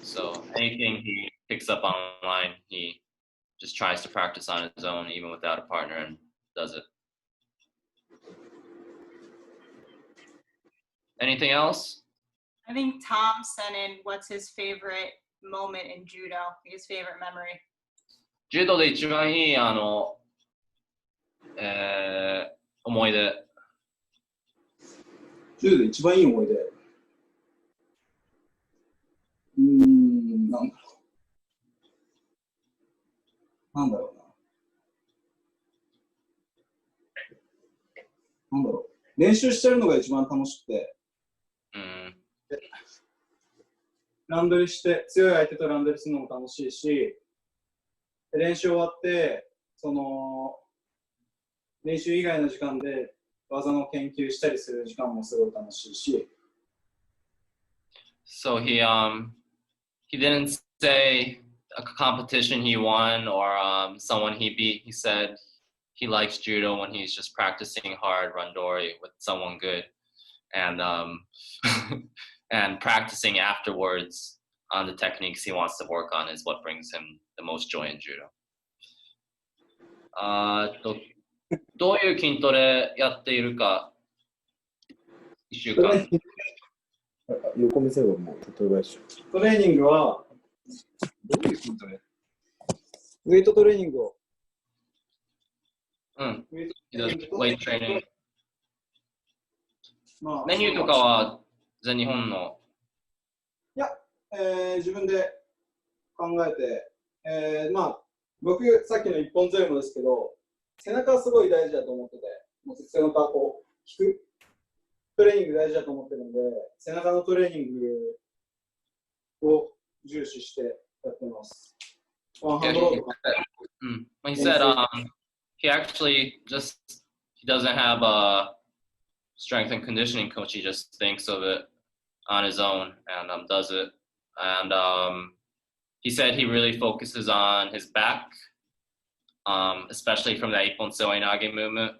So anything he picks up online, he just tries to practice on his own, even without a partner, and does it. Anything else? I think Tom sent in what's his favorite moment in judo, his favorite memory. 柔道で一番いい思い出。柔道で一番いい思い出。なんだろう。なんだろう。練習してるのが一番楽しくて。ランドリして強い相手とランドリするのも楽しいし、練習終わってその練習以外の時間で技の研究したりする時間もすごい楽しいし。So he didn't say a competition he won or someone he beat. He said he likes judo when he's just practicing hard randori with someone good, and and practicing afterwards on the techniques he wants to work on is what brings him the most joy in judo. どういう筋トレやっているか、1週間。横見せればもう例えば一緒。トレーニングは、どういう筋トレ？ウェイトトレーニングを。weight training。メニューとかは全日本の？いや、自分で考えて、まあ、僕、さっきの一本背負いもですけど、背中はすごい大事だと思ってて、もう背中をこう引くトレーニング大事だと思ってるので、背中のトレーニングを重視してやってます。ワンハンドローとか。He said he actually just he doesn't have a strength and conditioning coach. He just thinks of it on his own and does it. And he said he really focuses on his back, especially from the Ippon Seoi Nage movement.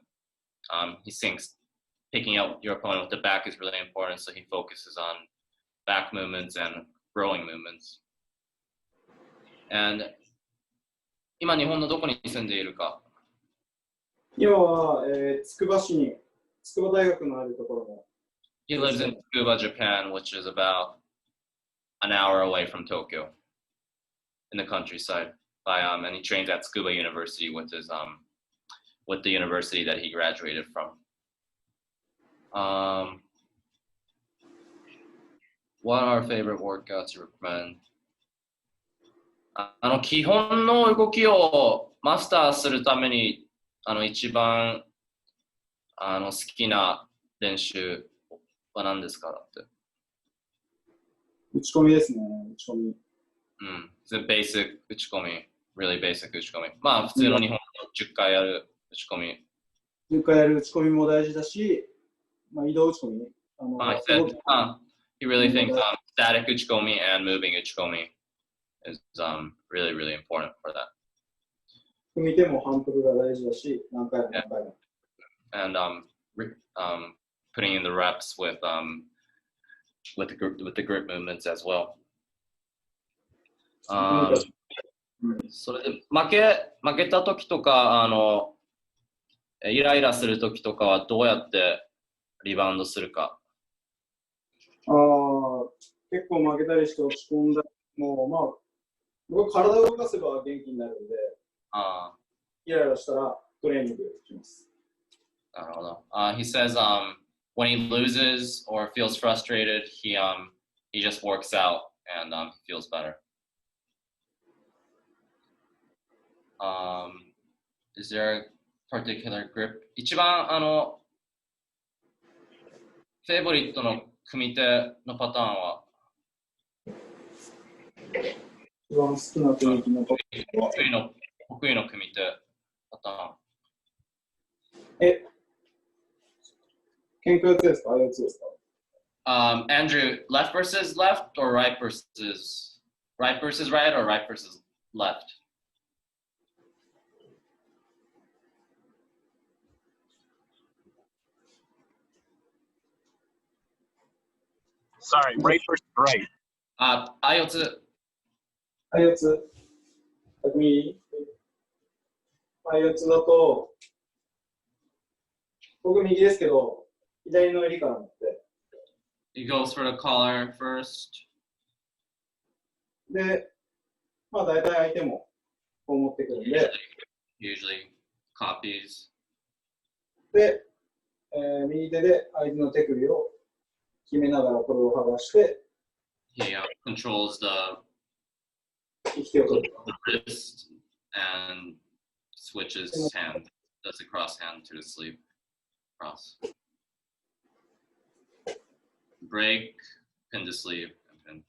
He thinks picking out your opponent with the back is really important, so he focuses on back movements and rowing movements. And 今日本のどこに住んでいるか？今は、つくば市に、筑波大学のあるところの。He lives in Tsukuba, Japan, which is about an hour away from Tokyo, in the countryside. And he trains at Tsukuba University with the university that he graduated from. What are favorite workouts you recommend? 基本の動きをマスターするために一番好きな練習は何ですかって。打ち込みですね、打ち込み。The basic 打ち込み、really basic 打ち込み。まあ普通の日本の10回やる打ち込み。10回やる打ち込みも大事だし、まあ、移動打ち込み。He really thinks static 打ち込み and moving 打ち込み is really, really important for that. 組み手も反復が大事だし、何回も何回も。And putting in the reps with the grip movements as well. それで負けた時とかイライラする時とかはどうやってリバウンドするか？結構負けたりして落ち込んだもうまあ僕は体を動かせば元気になるので、イライラしたらトレーニングします。なるほど。He says when he loses or feels frustrated, he just works out and he feels better. Is there a particular grip? 一番フェイボリットの組み手のパターンは一番好きな組み手のパターンは得意の組み手パターン。喧嘩やつですか？ああいうやつですか？Andrew, left versus left or right versus right or right versus left? Sorry, right versus right. 相四つ。相四つ。匠。相四つだと、僕右ですけど、左の襟から持って。He goes for the collar first. で、まあ大体相手もこう持ってくるんで。Usually copies. で、右手で相手の手首を決めながらこれを剥がして、He controls the wrist and switches hand, does the cross hand to the sleeve, cross. Break, pin the sleeve, and pin.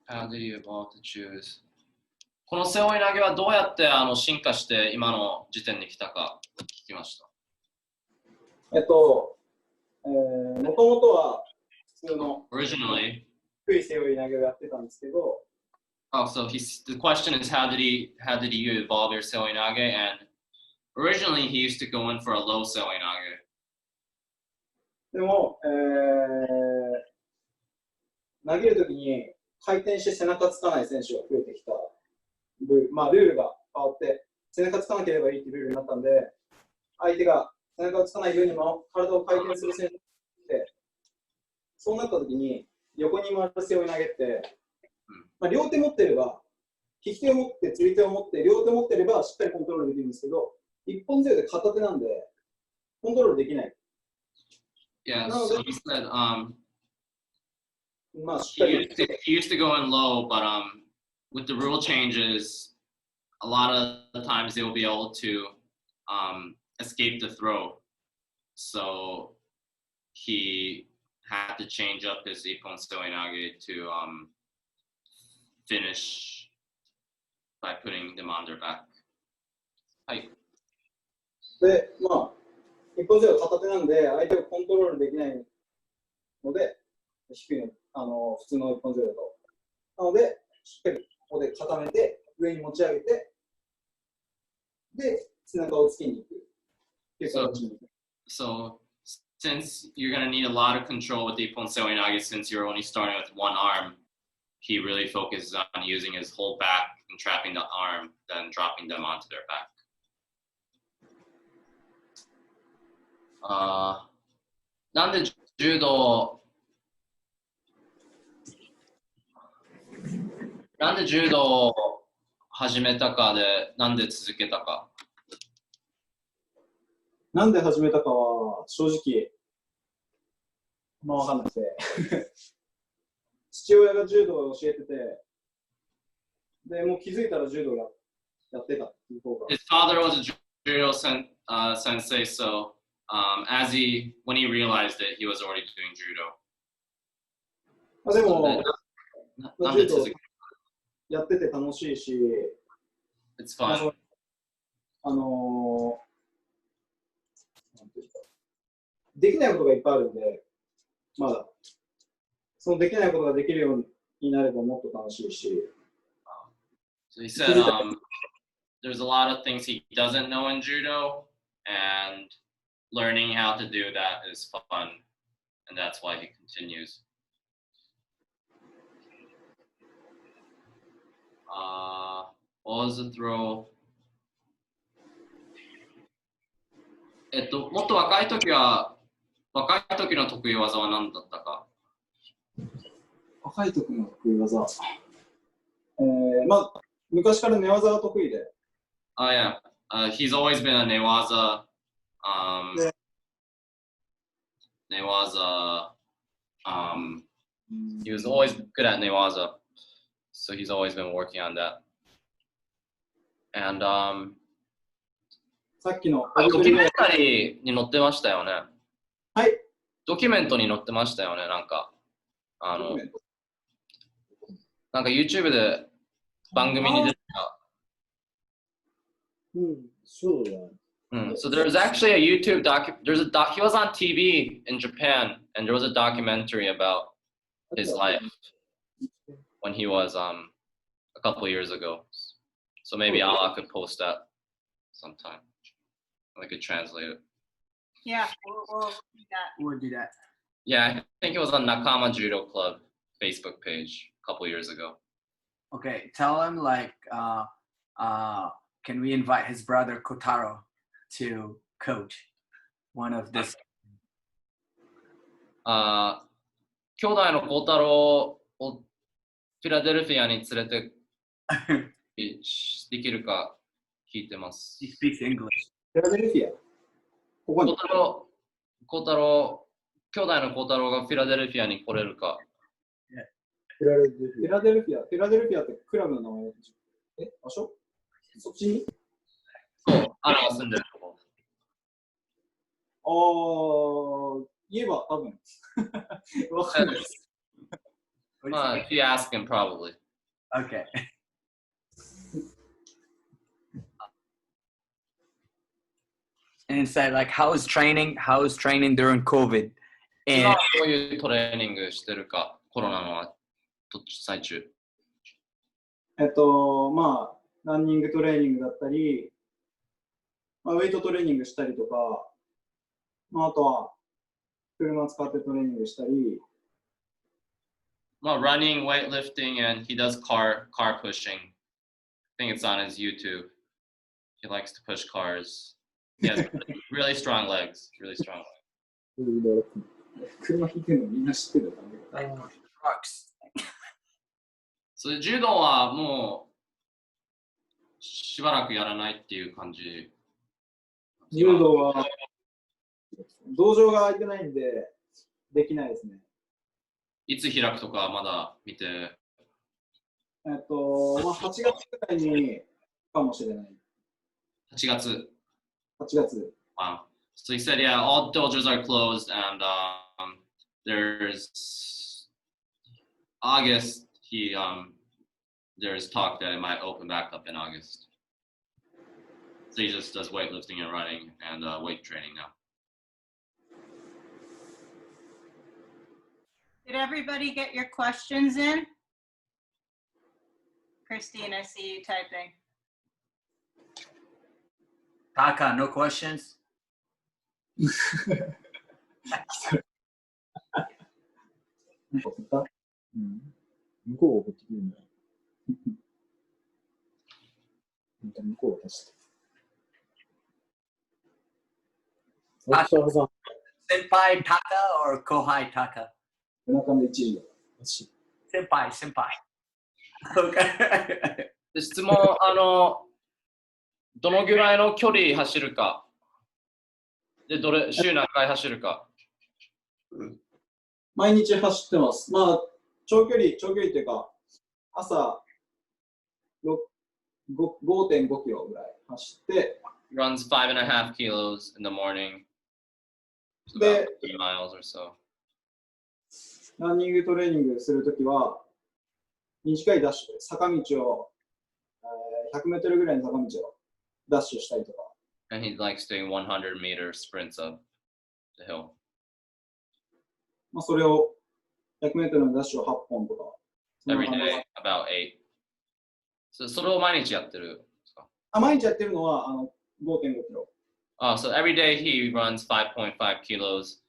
How do you evolve to choose? この背負い投げはどうやって進化して今の時点に来たか聞きました。もともとは普通の低い背負い投げをやってたんですけど。So the question is how did you evolve your seoi nage? And originally he used to go in for a low seoi nage. でも、投げるときに回転して背中つかない選手が増えてきた。まあルールが変わって背中つかなければいいっていうルールになったんで、相手が背中をつかないようにも体を回転する選手がいて、そうなったときに横に回る背負い投げって、まあ、両手持ってれば、利き手を持って、釣り手を持って、両手持ってればしっかりコントロールできるんですけど、一本背負いで片手なんで、コントロールできない。Yeah, No, so he said まあ、しっか he り used to go in low, but with the rule changes, a lot of the times they will be able to escape the throw. So he had to change up his Ippon Seoi Nage to finish by putting them on their back. はい。で、まあ、一本背負い片手なんで、相手をコントロールできないので、低いの、普通の一本背負いだと。なので、しっかりここで固めて、上に持ち上げて、で、背中をつけに行くっていう形に。So since you're going to need a lot of control with the Ippon Seoi Nage, since you're only starting with one arm, he really focuses on using his whole back and trapping the arm, then dropping them onto their back. なんで柔道を始めたかで、なんで続けたか。なんで始めたかは、正直、まあわかんなくて。父親が柔道を教えてて、で、もう気づいたら柔道やってたっていう方が。 His father was a judo sensei, so when he realized it, he was already doing judo. まあでも、なんで続けた。やってて楽しいし、It's fun. なんていうかできないことがいっぱいあるんで、まだ、そのできないことができるようになればもっと楽しいし。So he said there's a lot of things he doesn't know in judo, and learning how to do that is fun, and that's why he continues. What was the throw? もっと若い時の得意技は何だったか。若い時の得意技。まあ、昔から寝技が得意で。Oh yeah, he's always been a newaza. Newaza. He was always good at newaza, so he's always been working on that. And さっきのドキュメンタリーに載ってましたよね。はい。ドキュメントに載ってましたよね、なんか。なんか YouTube で番組に出てた。そうだね。So there was actually a YouTube he was on TV in Japan, and there was a documentary about his life when he was a couple years ago. So maybe I could post that sometime. I could translate it. Yeah, we'll do that. We'll do that. Yeah, I think it was on Nakama Judo Club Facebook page a couple years ago. Okay, tell him can we invite his brother Kotaro to coach one of this? 兄弟の孝太郎をフィラデルフィアに連れてできるか聞いてます。He speaks English. フィラデルフィア。ここに。孝太郎、兄弟の孝太郎がフィラデルフィアに来れるか。フィラデルフィアってクラブの名前でしょ。場所？そっちに？そう、アラが住んでるとこ。言えば多分。わかんないです。まあ、if you ask him, probably. Okay. And instead, like, how is training during COVID? 今どういうトレーニングしてるか、コロナの最中。まあ、ランニングトレーニングだったり、まあ、ウェイトトレーニングしたりとか、まあ、あとは、車使ってトレーニングしたり。まあ、running, weightlifting, and he does car pushing. I think it's on his YouTube. He likes to push cars. He has really strong legs. Really strong legs. 車引いてるのみんな知ってる。それ柔道はもうしばらくやらないっていう感じ。柔道は道場が空いてないんで、できないですね。いつ開くとかまだ見て。まあ、8月くらいにかもしれない。8月。8月。Wow. So he said, yeah, all dojos are closed, and there's August. There's talk that it might open back up in August. So he just does weightlifting and running and weight training now. Did everybody get your questions in? Christine, I see you typing. Taka, no questions? なんか送った？うん。向こうが送ってくるんだよ。向こうが出して。Senpai Taka or Kohai Taka? 夜中の1時だ。Senpai. Okay. で質問、どのぐらいの距離走るか。で、週何回走るか。毎日走ってます。まあ、長距離っていうか、朝5.5 キロぐらい走って、Runs 5.5 kilos in the morning. So で、 about 3 miles or so. ランニングトレーニングするときは、短いダッシュで、坂道を、100メートルぐらいの坂道をダッシュしたりとか。And he likes doing 100-meter sprints up the hill. まあ、それを100メートルのダッシュを8本とか。Every day, about 8. So それを毎日やってるんですか？毎日やってるのは5.5 キロ。So every day he runs 5.5 kilos,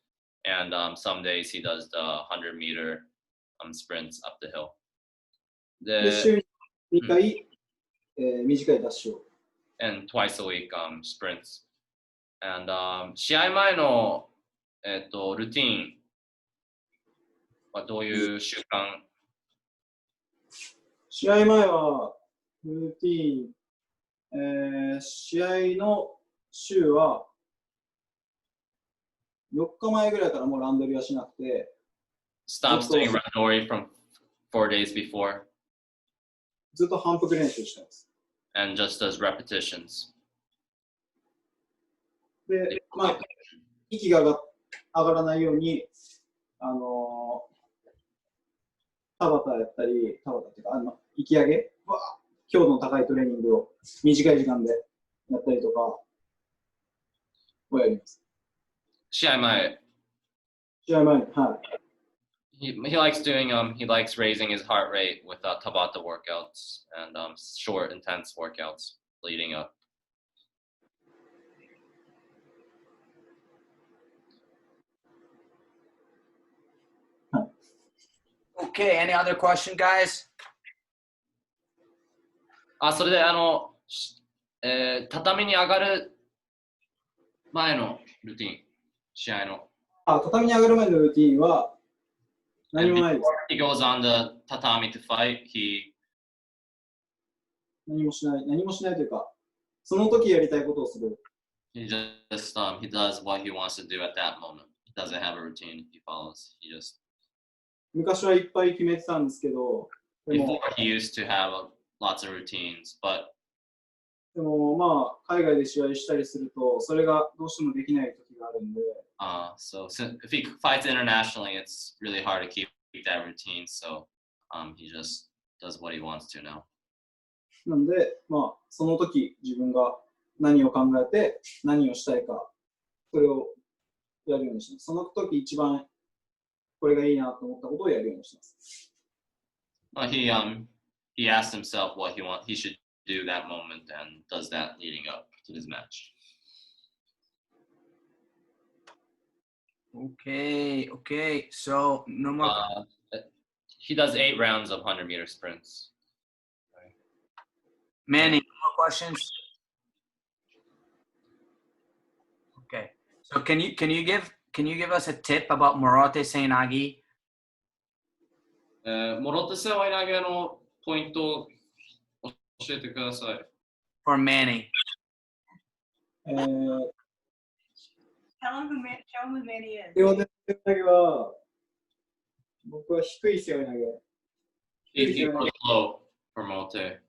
and some days he does the 100-meter sprints up the hill. で、週に2回、短いダッシュを。And twice a week sprints. And 試合前の、ルーティーンはどういう習慣？試合前はルーティーン、試合の週は4日前ぐらいからもうランドリーはしなくて。Stops doing randori from 4 days before. ずっと反復練習してます。And just does repetitions. で、まあ、息が上がらないように、田畑やったり、田畑っていうか、息上げ、強度の高いトレーニングを短い時間でやったりとかをやります。試合前。試合前に、はい。He likes doing he likes raising his heart rate with Tabata workouts and short intense workouts leading up. Okay, any other question, guys? それで畳に上がる前のルーティン、試合の。畳に上がる前のルーティンは何もないです。He goes on the tatami to fight. 何もしないというか、その時やりたいことをする。He just he does what he wants to do at that moment. He doesn't have a routine he follows. He just 昔はいっぱい決めてたんですけど、で before も he used to have lots of routines, but まあ海外で試合したりすると、それがどうしてもできない時があるんで。So if he fights internationally, it's really hard to keep that routine. So he just does what he wants to now. なんで、まあその時自分が何を考えて何をしたいか、それをやるようにします。その時一番これがいいなと思ったことをやるようにします。He asked himself what he should do that moment and does that leading up to his match. Okay. So no more. He does 8 rounds of 100-meter sprints. Manny, no more questions? Okay. So can you give us a tip about Morote Seinagi? モロテセワイナゲのポイントを教えてください。For Manny. Tell him show him who Manny is. 両手の投げは、僕は低い背負い投げ。 He goes low for Mote.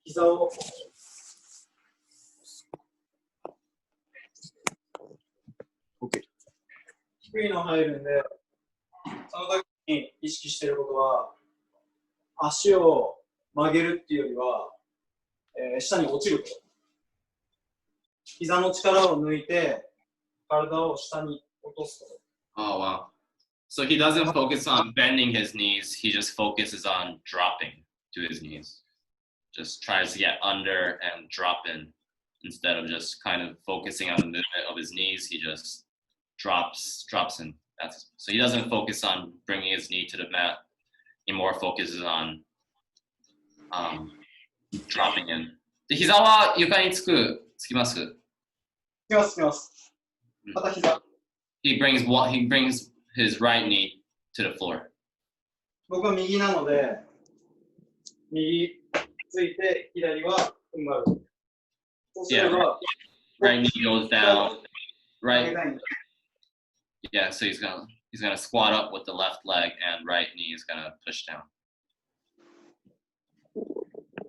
膝を低いの入るんで、その時に意識していることは、足を曲げるっていうよりは、下に落ちること。膝の力を抜いて、体を下に落とすこと。 Oh, wow. So he doesn't focus on bending his knees, he just focuses on dropping to his knees. Just tries to get under and drop in. Instead of just kind of focusing on the movement of his knees, he just drops in. So he doesn't focus on bringing his knee to the mat. He more focuses on dropping in. で、膝は床につきます。つきます。片膝。He brings his right knee to the floor. 僕は右なので、右ついて、左は踏ん張る。そうすれば、right knee goes down. Right. Yeah, so he's gonna squat up with the left leg and right knee is gonna push down.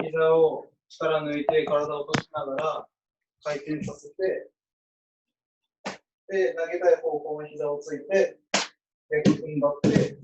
膝を力抜いて体を落としながら回転させて、で投げたい方向の膝をついて、踏ん張って